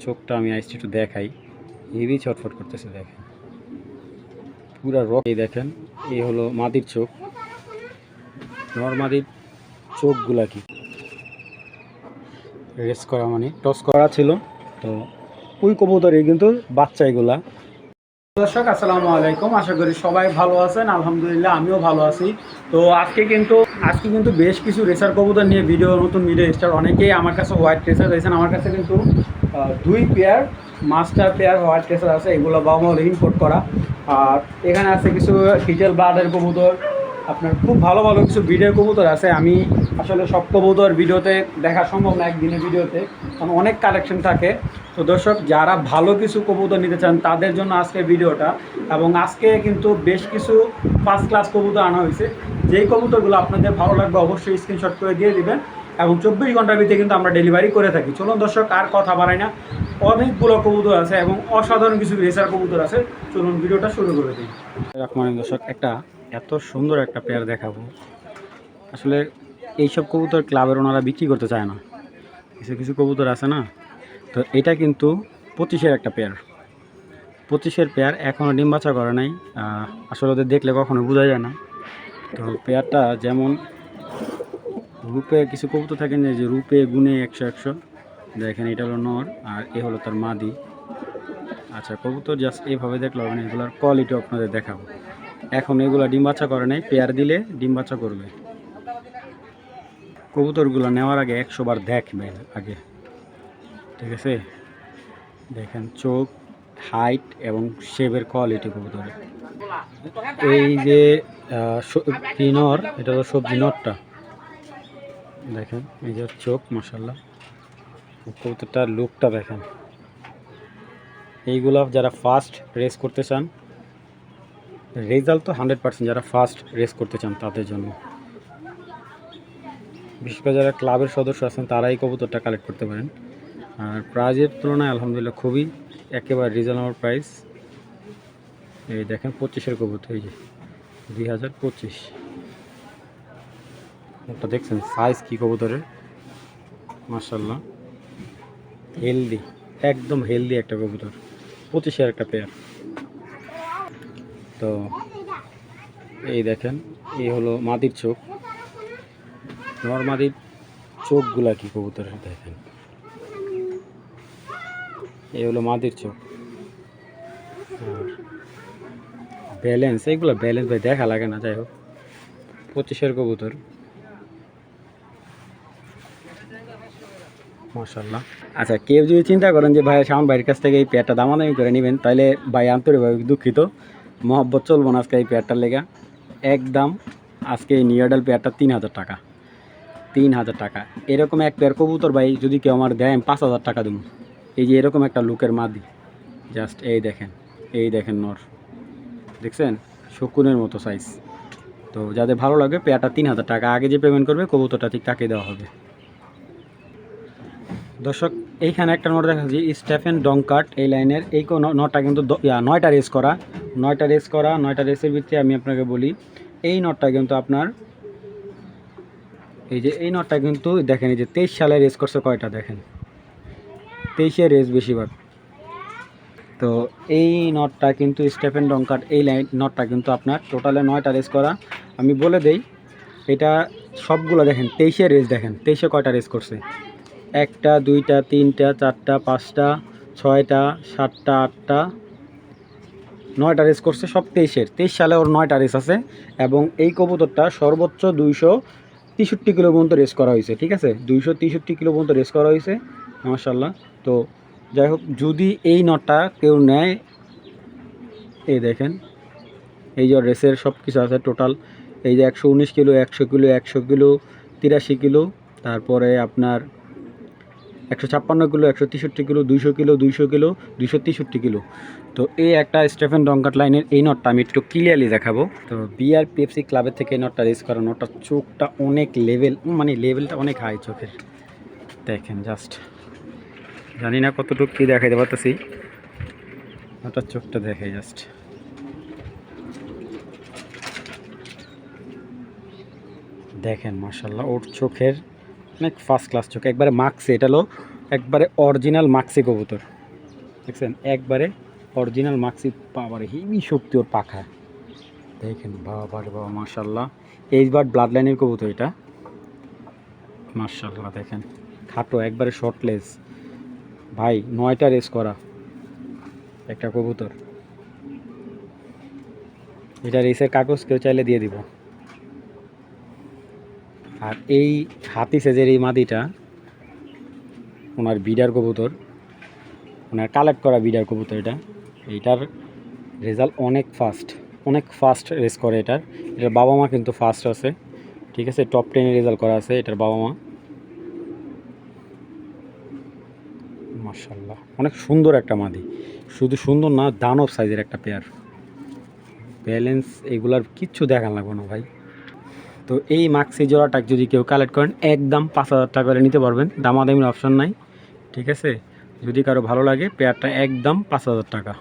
চোখটা আমি আইসি একটু দেখাই, হেভি ছটফট করতেছে দেখেন, পুরা রক। এই দেখেন, এই হলো মাদির চোখ। নর্মাদির চোখগুলা কি রেস করা মানে টস করা ছিল, তো ওই কবুতরই কিন্তু বাচ্চা এগুলা। দর্শক আসসালামু আলাইকুম, আশা করি সবাই ভালো আছেন। আলহামদুলিল্লাহ আমিও ভালো আছি। তো আজকে কিন্তু বেশ কিছু রেসার কবুতর নিয়ে নতুন ভিডিও স্টার। অনেকেই আমার কাছে হোয়াইট রেসার রয়েছেন, আমার কাছে কিন্তু 2 pair master pair white racer আছে, এগুলো বাবা ইম্পোর্ট করা। আর এখানে আছে কিছু কিটেল ব্লাডের কবুতর, আপনার খুব ভালো ভালো কিছু ব্রিডের কবুতর আছে। আমি আসলে সব কবুতর ভিডিওতে দেখা সম্ভব না একদিনের ভিডিওতে, কারণ অনেক কালেকশন থাকে। তো দর্শক, যারা ভালো কিছু কবুতর নিতে চান তাদের জন্য আজকে ভিডিওটা। এবং আজকে কিন্তু বেশ কিছু ফার্স্ট ক্লাস কবুতর আনা হয়েছে। যেই কবুতরগুলো আপনাদের ভালো লাগবে অবশ্যই স্ক্রিনশট করে দিয়ে দিবেন, এবং 24 ঘন্টার ভিতরে কিন্তু আমরা ডেলিভারি করে থাকি। চলুন দর্শক, আর কথা বাড়াই না, অনেকগুলো কবুতর আছে এবং অসাধারণ কিছু রেসার কবুতর আছে। চলুন ভিডিওটা শুরু করে দিই। মানে দর্শক, এত সুন্দর একটা পেয়ার দেখাবো। আসলে এইসব কবুতর ক্লাবের ওনারা বিক্রি করতে চায় না, কিছু কিছু কবুতর আছে না। তো এটা কিন্তু 25-এর একটা পেয়ার, 25-এর পেয়ার, এখনও ডিম বাচ্চা করে নাই। আসলে ওদের দেখলে কখনো বোঝা যায় না। তো পেয়ারটা যেমন রূপে, কিছু কবুতর থাকেন যে রূপে গুণে 100 দেখেন, এটা হলো নর আর এ হলো তার মাদি। আচ্ছা, কবুতর জাস্ট এইভাবে দেখলে হবে না, এগুলোর কোয়ালিটি আপনাদের দেখাবো। এখন এগুলো ডিম বাচ্চা করে নাই, পেয়ার দিলে ডিম বাচ্চা করবে। কবুতরগুলো নেওয়ার আগে 100 বার দেখবেন আগে, ঠিক আছে? দেখেন চোখ, হাইট এবং শেপের কোয়ালিটি কবুতরের। এই যে কি নর, এটা হলো সবজি নরটা। দেখেন এই যে চোখ, মাশাআল্লাহ, কবুতরটার লুকটা দেখেন। এইগুলো যারা ফার্স্ট রেস করতে চান, রেজাল্ট তো 100%, যারা ফার্স্ট রেস করতে চান তাদের জন্য। বিশেষ করে যারা ক্লাবের সদস্য আছেন তারা এই কবুতরটা কালেক্ট করতে পারেন। আর প্রাইজের তুলনায় আলহামদুলিল্লাহ খুবই একেবারে রিজনেবল প্রাইস। এই দেখেন 25-এর কবুতর, এই যে 2025 একটা দেখছেন সাইজ কি কবুতরের, মাশাআল্লাহ, হেলদি, একদম হেলদি একটা কবুতর, 25-এর একটা পেয়ার। তো এই দেখেন, এই হলো মাদির চোখ। নর্মাদির চোখগুলা কি কবুতরের দেখেন, এই হলো মাদির চোখ। ব্যালেন্স, এইগুলো ব্যালেন্স ভাই দেখা লাগে না। যাই হোক, 25-এর কবুতর, মাশাআল্লাহ। আচ্ছা, কেউ যদি চিন্তা করেন যে ভাই শাওন ভাইয়ের কাছ থেকে এই পেয়ারটা দামাদামি করে নেবেন, তাহলে ভাই আন্তরিকভাবে দুঃখিত, মহব্বত চলবো না আজকে এই পেয়ারটার লেগা। একদম আজকে এই নিউডাল পেয়ারটা 3000 টাকা, 3000 টাকা। এরকম এক পেয়ার কবুতর ভাই যদি কেউ আমার দেয়, আমি 5000 টাকা দেবো। এই যে এরকম একটা লুকের মাদি, জাস্ট এই দেখেন, এই দেখেন নর, দেখছেন শকুনের মতো সাইজ। তো যাদের ভালো লাগে পেয়ারটা 3000 টাকা, আগে যে পেমেন্ট করবে কবুতরটা ঠিক তাকে দেওয়া হবে। দর্শক, এইখানে একটা নট দেখা যাচ্ছে স্টেফেন ডংকার্ট, এই লাইনের। এই নটটা কিন্তু 9টা রেস করা, 9টা রেসের ভিতরে আমি আপনাকে বলি, এই নটটা কিন্তু আপনার, এই যে এই নটটা কিন্তু দেখেন, এই যে 23 সালে রেস করছে কয়টা দেখেন, 23-এ রেস বেশিরভাগ। তো এই নটটা কিন্তু স্টেফেন ডংকার্ট, এই লাইন নটটা কিন্তু আপনার টোটালে 9টা রেস করা। আমি বলে দেই, এটা সবগুলো দেখেন 23-এ রেস, দেখেন 23-এ কয়টা রেস করছে, 1টা 2টা 3টা 4টা 5টা 6টা 7টা 8টা 9টা রেস করছে, সব 23 সালে ওর 9টা রেস আছে। এবং এই কবুতরটা সর্বোচ্চ 263 কিলো পর্যন্ত রেস করা হয়েছে, ঠিক আছে? 263 কিলো পর্যন্ত রেস করা হয়েছে, মাশাআল্লাহ। তো যাই হোক, যদি এই নটটা কেউ নেয়, এই দেখেন, এই যে রেসের সব কিছু আছে টোটাল, এই যে 119 কিলো, 100 কিলো, 100 কিলো, 83 কিলো, তারপরে আপনার 156 kilo, 163 kilo, 200 kilo, 200 kilo, 263 kilo. তো এই একটা স্টেফেন ডংকার্ট লাইনের এই নটটা আমি একটু ক্লিয়ারলি দেখাবো। তো বিআর পেপসি ক্লাবের থেকে এই নটটা রেস করা। নটটার চোখটা অনেক লেভেল, মানে লেভেলটা অনেক হাই চোখের, দেখেন জাস্ট, জানি না কতটুকু কী দেখাইতে পারতেছি, নটটার চোখটা দেখে জাস্ট, দেখেন মাশাআল্লাহ, ওর চোখের অনেক ফার্স্ট ক্লাস চোখ, একবারে মার্কসে। এটা হলো একবারে অরিজিনাল মাক্সি কবুতর দেখছেন, একবারে অরিজিনাল মাক্সি। বাবারে হেভি শক্তি ওর পাখা দেখেন, বাবা রে বাবা মাশাল্লাহ। এইচবার ব্লাড লাইনের কবুতর এটা, মাশাল্লাহ দেখেন খাটো একবারে শর্টলেস ভাই, 9টা রেস করা একটা কবুতর। এটা রেসের কাগজ কেউ চাইলে দিয়ে দিব। আর এই হাতি সেজের এই মাদিটা ওনার বিডার কবুতর, ওনার কালেক্ট করা বিডার কবুতর। এইটার রেজাল্ট অনেক ফাস্ট রেস করে। এটার বাবা মা কিন্তু ফাস্ট আছে, ঠিক আছে, টপ 10-এ রেজাল্ট করা আছে এটার বাবা মা। মাশাল্লাহ অনেক সুন্দর একটা মাদি, শুধু সুন্দর না, দানব সাইজের একটা পেয়ার। ব্যালেন্স এগুলার কিচ্ছু দেখান লাগবে না ভাই। তো এই মাক্সি জোড়াটা যদি কেউ কালেক্ট করেন একদম 5,000 টাকা করে নিতে পারবেন, দামাদামির অপশন নাই, ঠিক আছে। যদি কারো ভালো লাগে পেয়ারটা একদম 5,000 টাকা।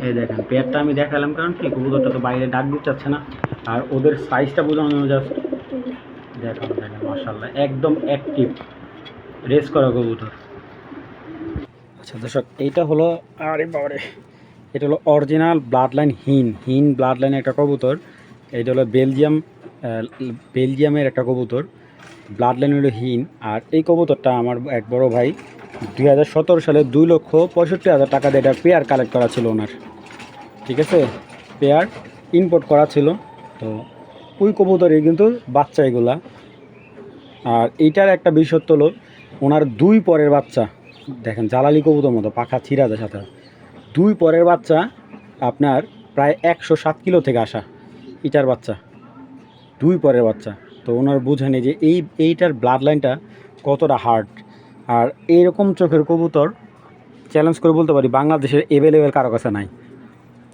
এই দেখেন পেয়ারটা আমি দেখালাম কারণ কি কবুতরটা তো বাইরে ডাক দিতে চাচ্ছে না, আর ওদের সাইজটা বোঝানো জাস্ট দেখেন মাশাআল্লাহ একদম অ্যাক্টিভ রেস করা কবুতর। আচ্ছা দর্শক, এইটা হলো, আরে বাবারে, এটা হলো অরিজিনাল ব্লাড লাইন হিন ব্লাড লাইনের একটা কবুতর। এটা হলো বেলজিয়ামের একটা কবুতর, ব্লাড লাইন হলো হিন। আর এই কবুতরটা আমার এক বড় ভাই 2017 সালে 2,65,000 টাকা দিয়ে এটা পেয়ার কালেক্ট করা ছিল ওনার, ঠিক আছে, পেয়ার ইম্পোর্ট করা ছিল। তো ওই কবুতরই কিন্তু বাচ্চা এগুলা। আর এইটার একটা বিশেষত্ব হলো ওনার 2 পরের বাচ্চা দেখেন, জালালি কবুতর মতো পাখা ছিঁড়া যায় সাথে। 2 পরের বাচ্চা আপনার প্রায় 107 কিলো থেকে আসা এটার বাচ্চা, 2 পরের বাচ্চা। তো ওনার বুঝেনি যে এইটার ব্লাড লাইনটা কতটা হার্ড। আর এইরকম চোখের কবুতর চ্যালেঞ্জ করে বলতে পারি বাংলাদেশের এভেলেবেল কারো কাছে নাই।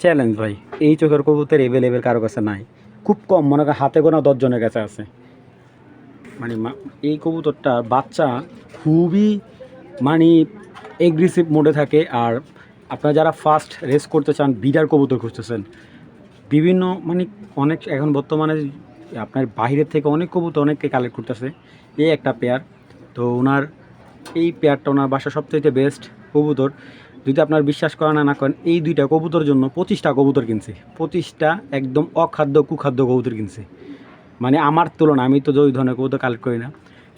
চ্যালেঞ্জ ভাই, এই চোখের কবুতর এভেলেবেল কারো কাছে নাই, খুব কম, মনে করেন হাতে গোনা 10 জনের কাছে আছে। মানে এই কবুতরটা বাচ্চা খুবই মানে এগ্রেসিভ মোডে থাকে। আর আপনারা যারা ফাস্ট রেস করতে চান, বিডার কবুতর খুঁজতেছেন, বিভিন্ন মানে অনেক এখন বর্তমানে আপনার বাইরের থেকে অনেক কবুতর অনেককে কালেক্ট করতেছে, এই একটা পেয়ার। তো ওনার এই পেয়ারটা ওনার বাসা সবথেকে বেস্ট কবুতর। যদি আপনার বিশ্বাস করেন না করেন, এই 2টা কবুতর জন্য 25টা কবুতর কিনছি, 25টা একদম অখাদ্য কুখাদ্য কবুতর কিনছি। মানে আমার তুলনা, আমি তো ওই ধরনের কবুতর কালেক্ট করি না।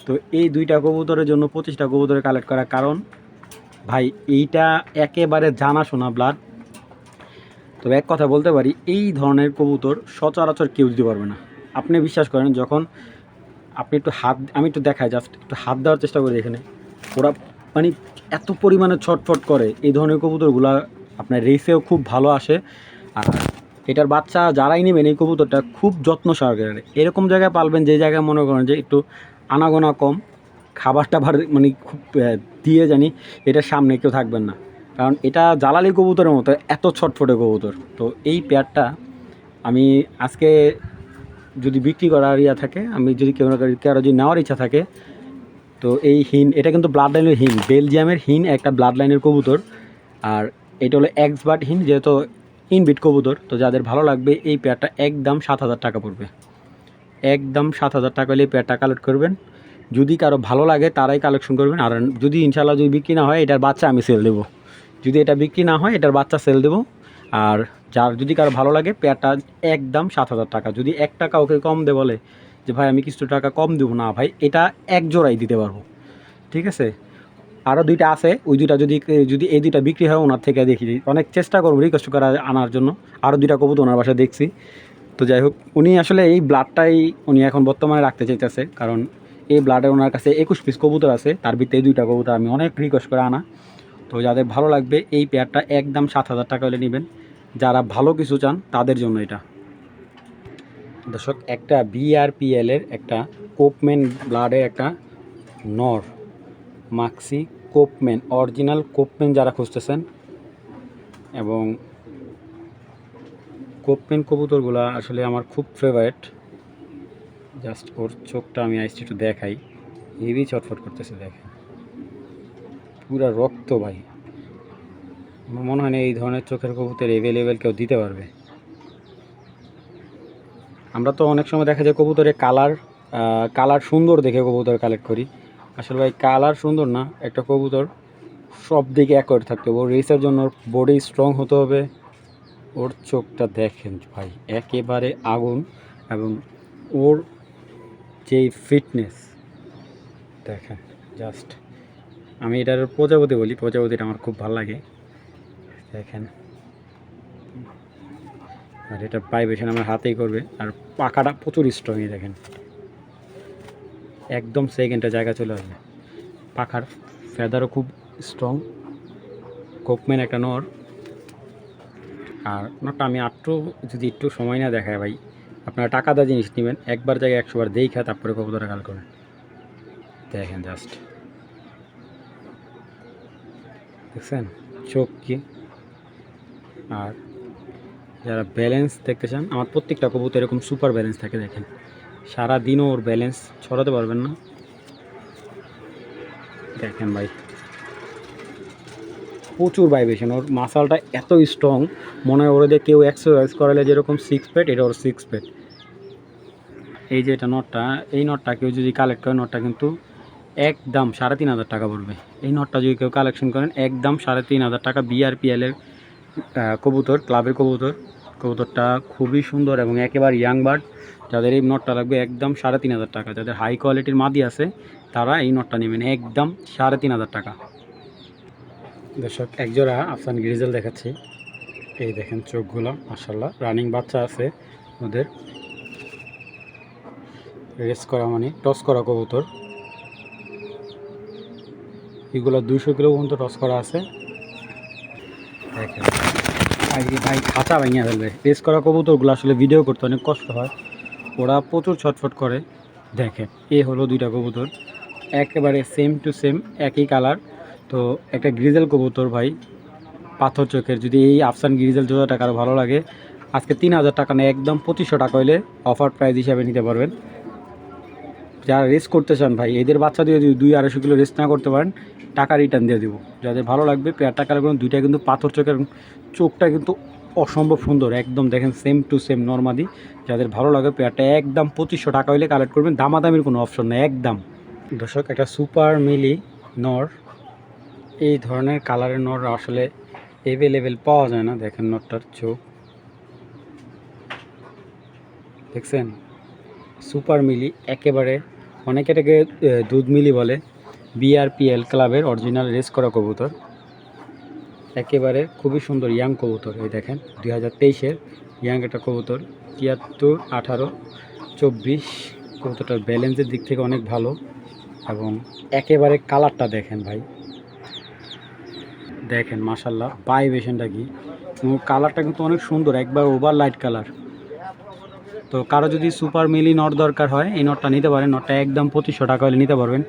তো এই 2টা কবুতরের জন্য 25টা কবুতরের কালেক্ট করার কারণ ভাই এইটা একেবারে জানাশোনা ব্লাড। তবে এক কথা বলতে পারি, এই ধরনের কবুতর সচরাচর কেউ দিতে পারবে না। আপনি বিশ্বাস করেন, যখন আপনি একটু আমি একটু দেখাই, জাস্ট একটু হাত দেওয়ার চেষ্টা করি, এখানে ওরা মানে এত পরিমাণে ছটফট করে। এই ধরনের কবুতরগুলা আপনার রেসেও খুব ভালো আসে। আর এটার বাচ্চা যারাই নেবেন এই কবুতরটা খুব যত্ন সহকারে এরকম জায়গায় পালবেন, যে জায়গায় মনে করেন যে একটু আনাগোনা কম, খাবার টাবার মানে খুব দিয়ে জানি এটার সামনে কেউ থাকবেন না, কারণ এটা জালালি কবুতরের মতো এত ছটফটে কবুতর। তো এই পেয়ারটা আমি আজকে যদি বিক্রি করার ইয়া থাকে, আমি যদি কারো যদি নেওয়ার ইচ্ছা থাকে, তো এই এটা কিন্তু ব্লাড লাইনের বেলজিয়ামের একটা ব্লাড লাইনের কবুতর। আর এটা হলো এক্সবার্ট যেহেতু ইনবিট কবুতর। তো যাদের ভালো লাগবে এই পেয়ারটা একদম 7,000 টাকা পড়বে, একদম 7,000 টাকা হলে এই পেয়ারটা কালেক্ট করবেন। যদি কারো ভালো লাগে তারাই কালেকশন করবেন। আর যদি ইনশাল্লাহ যদি বিক্রি না হয়, এটার বাচ্চা আমি সেল দেবো। যদি এটা বিক্রি না হয়, এটার বাচ্চা সেল দেবো। আর যদি কারো ভালো লাগে পেয়ারটা একদম 7,000 টাকা। যদি 1 টাকা ওকে কম দে বলে যে ভাই আমি কিছু টাকা কম দেবো, না ভাই, এটা এক জোড়াই দিতে পারবো, ঠিক আছে। আরও 2টা আছে, ওই 2টা যদি এই 2টা বিক্রি হয় ওনার থেকে দেখি, অনেক চেষ্টা করবো রিকোয়েস্ট করা আনার জন্য। আরও 2টা কবুতর ওনার বাসায় দেখছি। তো যাই হোক, উনি আসলে এই ব্লাডটাই উনি এখন বর্তমানে রাখতে চাইতেছে, কারণ এই ব্লাডে ওনার কাছে 21 পিস কবুতর আছে, তার ভিতরে এই 2টা কবুতর আমি অনেক রিকোয়েস্ট করে আনা। তো যাদের ভালো লাগবে এই পেয়ারটা একদম 7,000 টাকা হলে নেবেন, যারা ভালো কিছু চান তাদের জন্য এটা। দর্শক, একটা বিআরপিএলের একটা কোপম্যান ব্লাডের একটা নর মাক্সি কোপম্যান, অরিজিনাল কোপম্যান যারা খুঁজতেছেন, এবং কোপম্যান কবুতরগুলো আসলে আমার খুব ফেভারিট। জাস্ট ওর চোখটা আমি একটু দেখাই, হেভি চটফট করতেছে, দেখেন পুরা রক্ত ভাই। আমার মনে হয় না এই ধরনের চোখের কবুতর এভেলেবেল কেউ দিতে পারবে। আমরা তো অনেক সময় দেখা যায় কবুতরের কালার সুন্দর দেখে কবুতর কালেক্ট করি, আসলে ভাই কালার সুন্দর না, একটা কবুতর সব দিকে অ্যাকোয়ার্ড থাকতে হবে। ওর রেসের জন্য ওর বডি স্ট্রং হতে হবে। ওর চোখটা দেখেন ভাই, একেবারে আগুন। এবং ওর যেই ফিটনেস দেখেন জাস্ট। আমি এটার প্রজাপতি বলি, প্রজাপতিটা আমার খুব ভালো লাগে দেখেন। আর এটা ভাইব্রেশন আমার হাতেই করবে, আর পাখাটা প্রচুর স্ট্রংই দেখেন, একদম সেকেন্ডে জায়গা চলে আসবে। পাখার ফেদারও খুব স্ট্রং, কোকম্যান একটা নর। আর নরটা আমি যদি একটু সময় না দেখায় ভাই, আপনারা টাকা দেওয়া জিনিস নেবেন, একবার জায়গায় 100 বার দেখা তারপরে কবুতরটা কাল করেন। দেখেন জাস্ট, দেখছেন চোখ কি। আর যারা ব্যালেন্স দেখতে চান, আমার প্রত্যেকটা কবুতর এরকম সুপার ব্যালেন্স থাকে দেখেন, সারাদিনও ওর ব্যালেন্স ছড়াতে পারবেন না। দেখেন ভাই প্রচুর ভাইব্রেশন, ওর মাসালটা এত স্ট্রং, মনে হয় ওরা কেউ এক্সারসাইজ করালে যেরকম 6 পেট, এটা ওর 6 পেট। এই যে এটা নটটা, এই নটটা কেউ যদি কালেক্ট করে, নটটা কিন্তু একদম 3,500 টাকা পড়বে। এই নটটা যদি কেউ কালেকশন করেন একদম 3,500 টাকা। বিআরপিএলের কবুতর, ক্লাবের কবুতর। কবুতরটা খুবই সুন্দর এবং একেবারে ইয়াং বার্ড। যাদের এই নটটা লাগবে একদম 3,500 টাকা। যাদের হাই কোয়ালিটির মাদি আছে তারা এই নটটা নেবেন একদম 3,500 টাকা। দর্শক একজোড়া আফসান গ্রিজেল দেখাচ্ছি, এই দেখেন চোখগুলো মাশাআল্লাহ, রানিং বাচ্চা আছে ওদের। রেস করা মানে টস করা কবুতর, এগুলো 200 কিলো পর্যন্ত টস করা আছে। দেখেন ভাই খাঁচা ভেঙে ফেলবে। রেস করা কবুতরগুলো আসলে ভিডিও করতে অনেক কষ্ট হয়, ওরা প্রচুর ছটফট করে। দেখেন এ হলো 2টা কবুতর, একেবারে সেম টু সেম একই কালার। তো একটা গ্রিজেল কবুতর ভাই, পাথর চোখের। যদি এই আফসান গ্রিজেল জোড়াটা কারো ভালো লাগে, আজকে 3,000 টাকা নেই, একদম 2500 টাকা হলে অফার প্রাইস হিসাবে নিতে পারবেন। যারা রেস করতে চান ভাই, এদের বাচ্চা দিয়ে যদি 200-250 কিলো রেস না করতে পারেন, টাকা রিটার্ন দিয়ে দেবো। যাদের ভালো লাগবে পেয়ারটা কালার করুন। 2টা কিন্তু পাথর চোখের, চোখটা কিন্তু অসম্ভব সুন্দর একদম, দেখেন সেম টু সেম নর্মাদি। যাদের ভালো লাগে পেয়ারটা একদম 2500 টাকা হলে কালেক্ট করবেন, দামাদামির কোনো অপশন নেই একদম। দর্শক একটা সুপার মিলি নর, এই ধরনের কালারের নর আসলে অ্যাভেলেবেল পাওয়া যায় না। দেখেন নটটার চোখ দেখছেন, সুপার মিলি একেবারে, অনেকে এটাকে দুধ মিলি বলে। বিআরপিএল ক্লাবের অরিজিনাল রেস করা কবুতর, একেবারে খুবই সুন্দর ইয়াং কবুতর। এই দেখেন 2023-এর ইয়াং একটা কবুতর, 73, 18, 24। কবুতরটার ব্যালেন্সের দিক থেকে অনেক ভালো এবং একেবারে কালারটা দেখেন ভাই, দেখেন মাশাল্লাহ ভাইব্রেশনটা কি, কালারটা কিন্তু অনেক সুন্দর, একবার ওভার লাইট কালার। তো কারো যদি সুপার মিলি নট দরকার হয়, এই নটটা নিতে পারেন। নটটা একদম 2500 টাকা হলে নিতে পারবেন।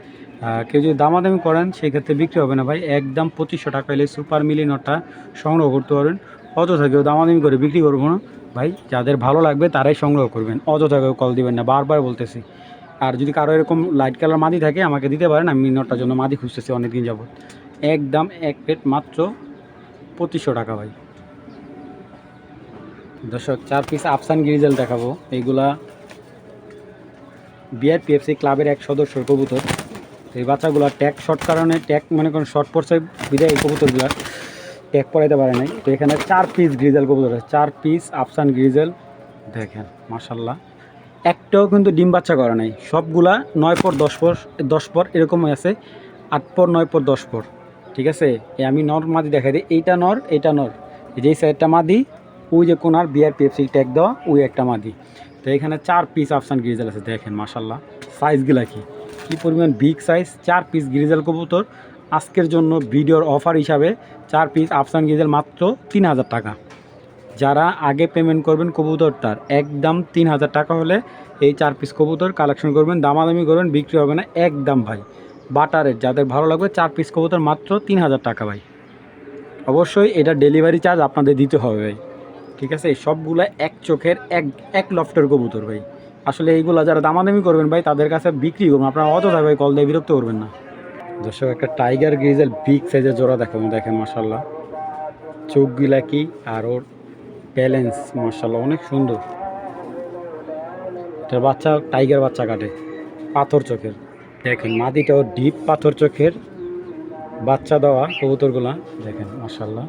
কেউ যদি দামাদামি করেন সেক্ষেত্রে বিক্রি হবে না ভাই, একদম 2500 টাকা হলে সুপার মিলি নটটা সংগ্রহ করতে পারবেন। অযথা কেউ দামাদামি করে বিক্রি করবো না ভাই, যাদের ভালো লাগবে তারাই সংগ্রহ করবেন, অযথা কেউ কল দিবেন না, বারবার বলতেছি। আর যদি কারো এরকম লাইট কালার মাদি থাকে আমাকে দিতে পারেন, আমি নটটার জন্য মাদি খুঁজতেছি অনেকদিন যাবত। একদম এক প্লেট মাত্র 2500 টাকা ভাই। দর্শক 4 পিস আফসান গ্রিজেল দেখাবো, এইগুলা বিআরপিএফসি ক্লাবের এক সদস্যর কবুতর। এই বাচ্চাগুলো ট্যাগ শর্ট কারণে, ট্যাগ মনে করেন শর্ট পড়ছে বিদায় এই কবুতরগুলো ট্যাগ পড়াইতে পারে নাই। তো এখানে 4 পিস গ্রিজেল কবুতর আছে, 4 পিস আফসান গ্রিজেল। দেখেন মাশাল্লাহ, একটাও কিন্তু ডিম বাচ্চা করা নাই, সবগুলা 9 পর 10 পর এরকমই আছে, 8 পর 9 পর 10 পর। ঠিক আছে, আমি নর মাদি দেখাই দিই, এইটা নর এইটা নর, যেই সাইডটা মাদি, ওই যে কোনার বিআরপিএফসি ট্যাগ দেওয়া ওই একটা মাদি। তো এখানে 4 পিস আফসান গ্রিজেল আছে, দেখেন মাশাল্লাহ সাইজগুলা কী পরিমাণ বিগ সাইজ। 4 পিস গ্রিজেল কবুতর আজকের জন্য ভিডিওর অফার হিসাবে 4 পিস আফসান গ্রিজেল মাত্র 3,000 টাকা। যারা আগে পেমেন্ট করবেন কবুতরটার একদম 3,000 টাকা হলে এই 4 পিস কবুতর কালেকশন করবেন, দামাদামি করবেন, বিক্রি হবে না একদম ভাই বাটারের। যাদের ভালো লাগবে 4 পিস কবুতর মাত্র 3,000 টাকা ভাই। অবশ্যই এটা ডেলিভারি চার্জ আপনাদের দিতে হবে ভাই, ঠিক আছে। এই সবগুলো এক চোখের এক লফটের কবুতর ভাই। আসলে এইগুলো যারা দামাদামি করবেন ভাই তাদের কাছে বিক্রি করবেন, আপনারা অযথা ভাই কল দিয়ে বিরক্ত করবেন না। দর্শক একটা টাইগার গ্রিজেল বিগ সাইজের জোড়া দেখাবো, দেখেন মাশাল্লাহ চোখগুলা কি, আর ওর ব্যালেন্স মাশাল্লাহ অনেক সুন্দর। এটার বাচ্চা টাইগার বাচ্চা কাটে, পাথর চোখের। দেখেন মাদিটাও ডিপ পাথর চোখের বাচ্চা দেওয়া কবুতরগুলা দেখেন মাশাল্লাহ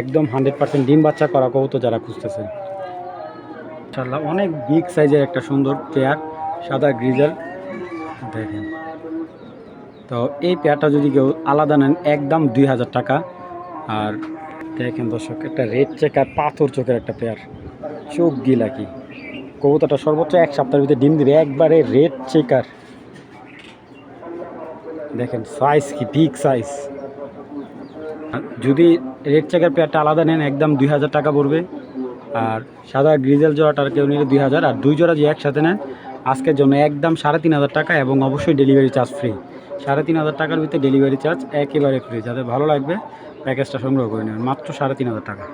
একদম 100% ডিম বাচ্চা করা কবুতর যারা খুঁজতেছেন মাশাল্লাহ অনেক বিগ সাইজের একটা সুন্দর পেয়ার সাদা গ্রিজাল দেখেন। তো এই পেয়ারটা যদি কেউ আলাদা নেন একদম 2000 টাকা। আর দেখেন দর্শক একটা রেড চেকার পাথর চোখের একটা পেয়ার চোখ গিলা কি কবুতরটা সর্বোচ্চ 1 সপ্তাহের ভিতরে ডিম দিবে একবারে রেড চেকার দেখেন সাইজ কি বিগ সাইজ। যদি রেড চেকার পেয়ারটা আলাদা নেন একদম 2000 টাকা পড়বে। আর সাদা গ্রিজেল জোড়াটার কেউ নিলে 2000 আর 2 জোড়া যে একসাথে নেন আজকের জন্য একদম 3500 টাকা এবং অবশ্যই ডেলিভারি চার্জ ফ্রি। 3500 টাকার ভিতরে ডেলিভারি চার্জ একেবারে ফ্রি। যাদের ভালো লাগবে প্যাকেজটা সংগ্রহ করে নেবেন মাত্র 3500 টাকা।